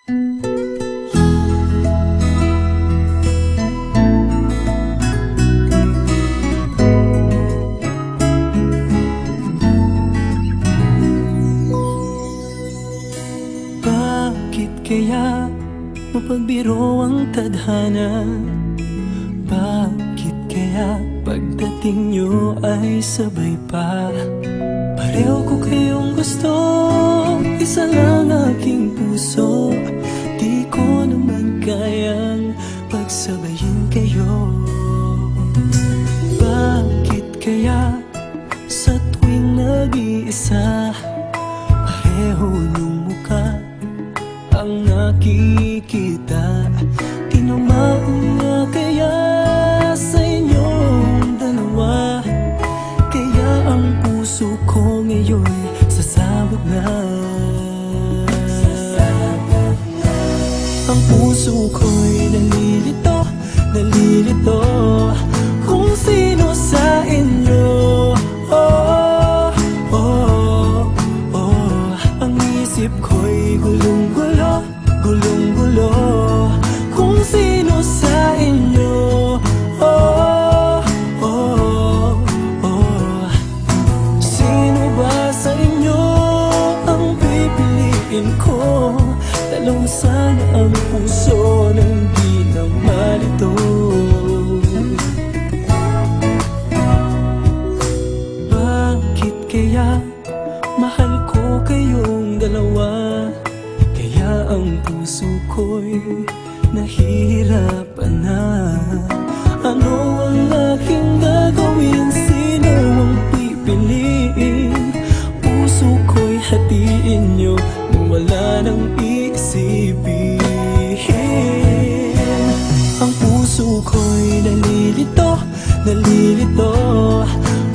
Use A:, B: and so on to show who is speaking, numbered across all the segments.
A: Bakit kaya mapagbiro ang tadhana? Bakit kaya pagdating nyo ay sabay pa? Pareho ko kayong gusto, isa lang aking puso. Di ko naman kayang pagsabayin kayo. Bakit kaya sa tuwing nag-iisa, pareho nung mukha ang nakikita? Tinamaan nga kaya sa inyong dalawa, kaya ang puso ko ngayon sasabog na. Ang puso ko'y nalilito, nalilito kung sino sa inyo. Oh, oh, oh. Ang isip ko'y gulong-gulo, gulong-gulo kung sino sa inyo. Oh, oh, oh. Sino ba sa inyo ang pipiliin ko? Dalawa sana ang puso nang di na malito. Bakit kaya mahal ko kayong dalawa, kaya ang puso ko'y nahihirapan na? Ano ang aking gagawin? Sino ang pipiliin? Puso ko'y hatiin nyo nang wala nang iisipin. Ang puso ko'y nalilito, nalilito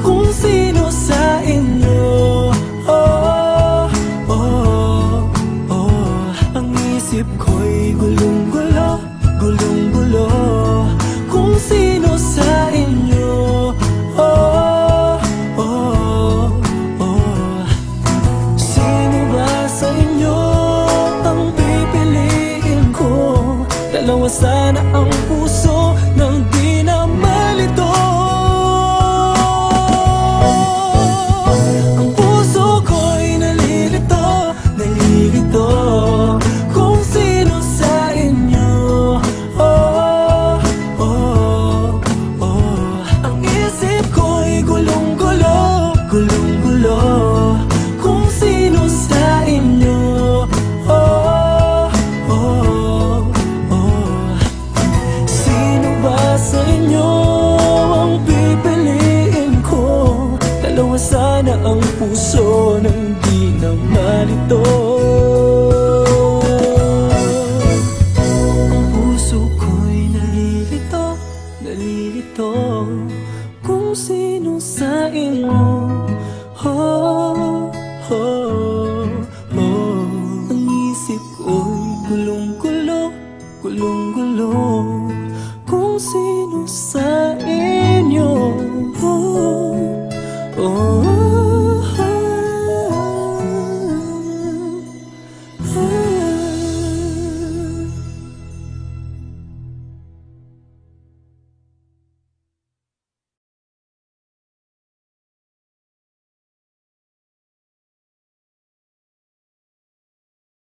A: kung sino sa inyo. Oh, oh, oh. Ang isip ko'y gulong-gulo, gulong-gulo kung sino sa inyo. Oh, oh, oh. Sino ba sa inyo ang pipiliin ko? Dalawa sana ang puso nang di na malito. Ang puso ko'y nalilito, nalilito kung sino sa inyo. Oh, oh, oh. Ang isip ko'y gulong-gulo, gulong-gulo kung sino sa inyo. Oh, oh, oh. Sino ba sa inyo ang pipiliin ko? Dalawa sana ang puso nang di na malito. Ang puso ko'y nalilito, nalilito kung sino sa inyo. Oh, oh, oh. Ang isip ko'y gulong-gulo, gulong-gulo kung sino